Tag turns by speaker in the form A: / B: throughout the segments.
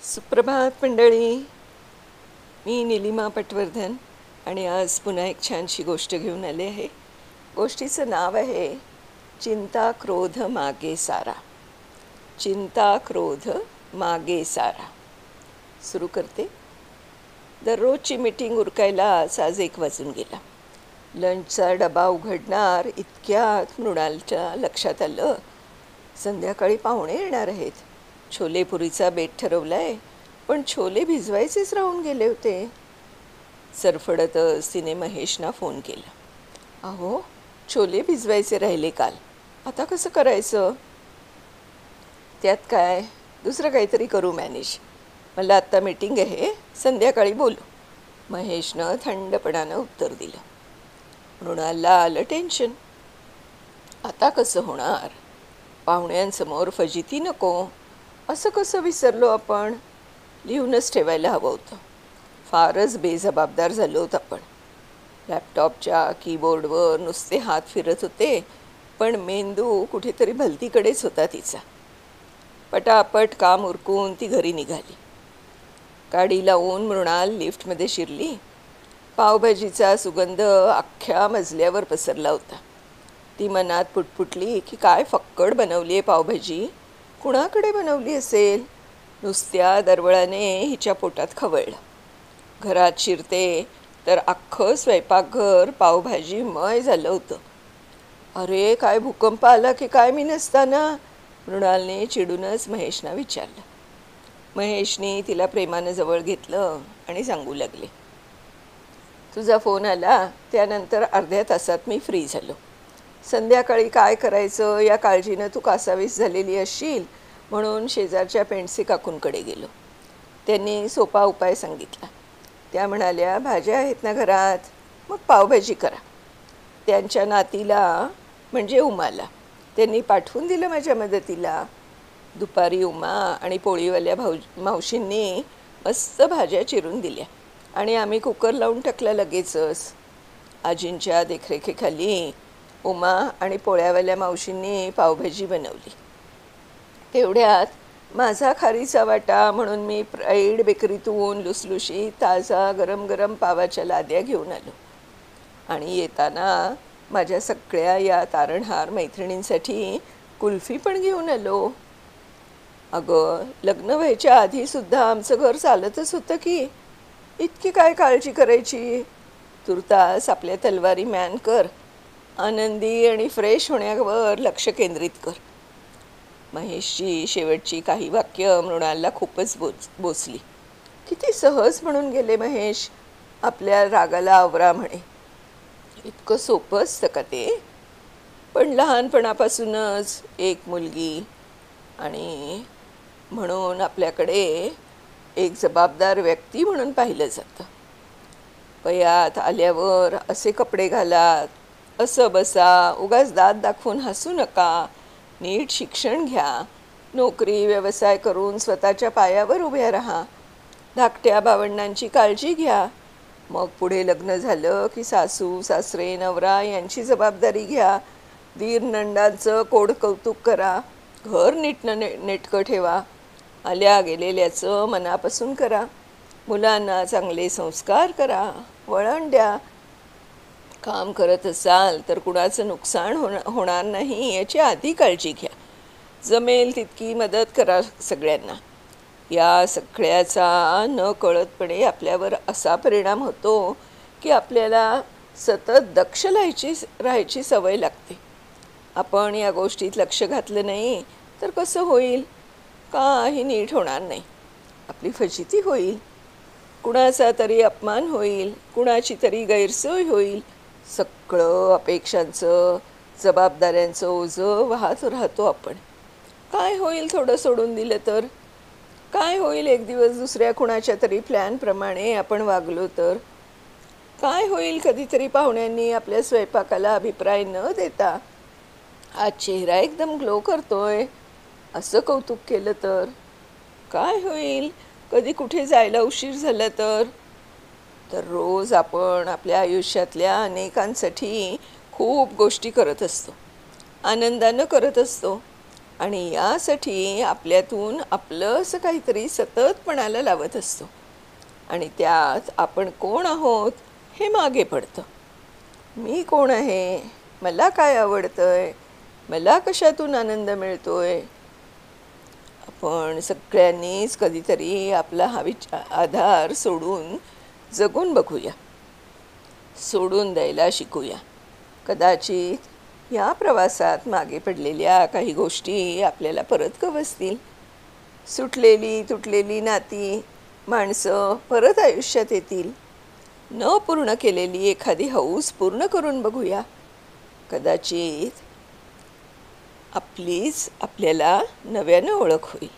A: सुप्रभात मंडळी. मी निलिमा पटवर्धन आणि आज पुन्हा एक छानशी गोष्ट घेऊन आले आहे. गोष्टीचं नाव आहे चिंता क्रोध मागे सारा. चिंता क्रोध मागे सारा. सुरू करते. दररोजची मीटिंग उरकायलाच आज 1 वाजून गेला. लंचचा डबा उघडणार इतक्यात मृणालच्या लक्षात आलं संध्याकाळी पाहुणे येणार आहेत. छोलेपुरीचा बेत ठरवलाय, पण छोले भिजवायचेच राहून गेले होते. सरफडतच तिने महेशना फोन केला. अहो, छोले भिजवायचे राहिले काल, आता कसं करायचं? त्यात काय, दुसरं काहीतरी करू मॅनेज. मला आत्ता मीटिंग आहे, संध्याकाळी बोलू, महेशनं थंडपणानं उत्तर दिलं. मृणालला आलं टेन्शन. आता कसं होणार? पाहुण्यांसमोर फजिती नको. असं कसं विसरलो आपण? लिहूनच ठेवायला हवं होतं. फारच बेजबाबदार झालो होतो आपण. लॅपटॉपच्या कीबोर्डवर नुसते हात फिरत होते, पण मेंदू कुठेतरी भलतीकडेच होता तिचा. पटापट काम उरकून ती घरी निघाली. गाडी लावून मृणाल लिफ्टमध्ये शिरली. पावभाजीचा सुगंध अख्ख्या मजल्यावर पसरला होता. ती मनात पुटपुटली की काय फक्कड बनवली आहे पावभाजी. कुणाकडे बनवली असेल? नुसत्या दरवळाने हिच्या पोटात खवळलं. घरात शिरते तर अख्खं स्वयंपाकघर पावभाजीमय झालं होतं. अरे, काय भूकंप आला की काय मी नसताना? मृणालने चिडूनच महेशना विचारलं. महेशने तिला प्रेमानं जवळ घेतलं आणि सांगू लागले, तुझा फोन आला त्यानंतर अर्ध्या तासात मी फ्री झालो. संध्याकाळी काय करायचं या काळजीनं तू कासावीस झालेली असशील म्हणून शेजारच्या पेंडसे काकूंकडे गेलो. त्यांनी सोपा उपाय सांगितला. त्या म्हणाल्या, भाज्या आहेत ना घरात, मग पावभाजी करा. त्यांच्या नातीला म्हणजे उमाला त्यांनी पाठवून दिलं माझ्या मदतीला. दुपारी उमा आणि पोळीवाल्या मावशींनी मस्त भाज्या चिरून दिल्या आणि आम्ही कुकर लावून टाकला लगेचच. आजींच्या देखरेखीखाली उमा आणि पोळ्यावाल्या मावशींनी पावभाजी बनवली. तेवढ्यात माझा खारीचा वाटा म्हणून मी प्राईड बेकरीतून लुसलुशी ताजा गरम गरम पावाच्या लाद्या घेऊन आलो. आणि येताना माझ्या सगळ्या या तारणहार मैत्रिणींसाठी कुल्फी पण घेऊन आलो. अगं, लग्न व्हायच्या आधीसुद्धा आमचं घर चालतच होतं की. इतकी काय काळजी करायची? तुर्तास आपल्या तलवारी मॅन कर. आनंदी आणि फ्रेश होण्यावर लक्ष केंद्रित कर. महेशची शेवटची काही वाक्य मृणालला खूपच बोचली. किती सहज म्हणून गेले महेश, आपल्या रागाला आवरा म्हणे. इतकं सोपं असतं का ते? पण लहानपणापासूनच एक मुलगी आणि म्हणून आपल्याकडे एक जबाबदार व्यक्ती म्हणून पाहिलं जातं. वयात आल्यावर असे कपडे घालात, असं बसा, उगाच दात दाखवून हसू नका, नीट शिक्षण घ्या, नोकरी व्यवसाय करून स्वतःच्या पायावर उभ्या राहा, धाकट्या भावंडांची काळजी घ्या. मग पुढे लग्न झालं की सासू सासरे नवरा यांची जबाबदारी घ्या. दीर नंडांचं कोड कौतुक करा. घर नेटकं ठेवा. आल्या गेलेल्याचं मनापासून करा. मुलांना चांगले संस्कार करा, वळण द्या. काम करत असाल तर कुणाचं नुकसान होणार नाही याची आधी काळजी घ्या. जमेल तितकी मदत करा सगळ्यांना. या सगळ्याचा न कळतपणे आपल्यावर असा परिणाम होतो की आपल्याला सतत दक्ष राहायची सवय लागते. आपण या गोष्टीत लक्ष घातलं नाही तर कसं होईल? काही नीट होणार नाही. आपली फजिती होईल, कुणाचा तरी अपमान होईल, कुणाची तरी गैरसोय होईल. सगळं अपेक्षांचं जबाबदाऱ्यांचं ओझं वाहत राहतो आपण. काय होईल थोडं सोडून दिलं तर? काय होईल एक दिवस दुसऱ्या कुणाच्या तरी प्लॅनप्रमाणे आपण वागलो तर? काय होईल कधीतरी पाहुण्यांनी आपल्या स्वयंपाकाला अभिप्राय न देता आज चेहरा एकदम ग्लो करतोय असं कौतुक केलं तर? काय होईल कधी कुठे जायला उशीर झाला तर? रोज आपण आपल्या आयुष्यातल्या अनेकांसाठी खूप गोष्टी करत असतो, आनंदानं करत असतो. आणि यासाठी आपल्यातून आपलं असं काहीतरी सतत पणाला लावत असतो आणि त्यात आपण कोण आहोत हे मागे पडतं. मी कोण आहे, मला काय आवडतंय, मला कशातून आनंद मिळतोय. आपण सगळ्यांनीच कधीतरी आपला हा आधार सोडून जगून बघूया, सोडून द्यायला शिकूया. कदाचित या प्रवासात मागे पडलेल्या काही गोष्टी आपल्याला परत गवसतील. सुटलेली तुटलेली नाती, माणसं परत आयुष्यात येतील. न पूर्ण केलेली एखादी हौस पूर्ण करून बघूया. कदाचित आपलीच आपल्याला नव्यानं ओळख होईल.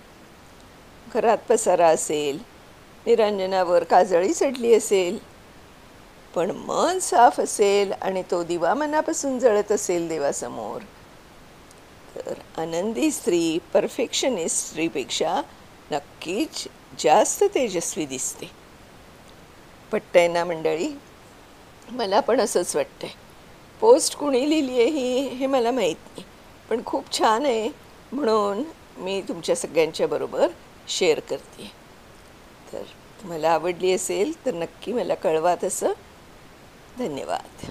A: घरात पसारा असेल, निरांजनावर काजळी चढली असेल, पण मन साफ असेल आणि तो दिवा मनापासून जळत असेल देवासमोर, तर आनंदी स्त्री परफेक्शनिस्ट स्त्रीपेक्षा नक्कीच जास्त तेजस्वी दिसते. पटतंय ना मंडळी? मला पण असंच वाटतंय. पोस्ट कुणी लिहिली आहे हे मला माहीत नाही, पण खूप छान आहे म्हणून मी तुमच्या सगळ्यांच्या बरोबर शेअर करते. तर तुम्हाला आवडली असेल तर नक्की मला कळवा. तसं धन्यवाद.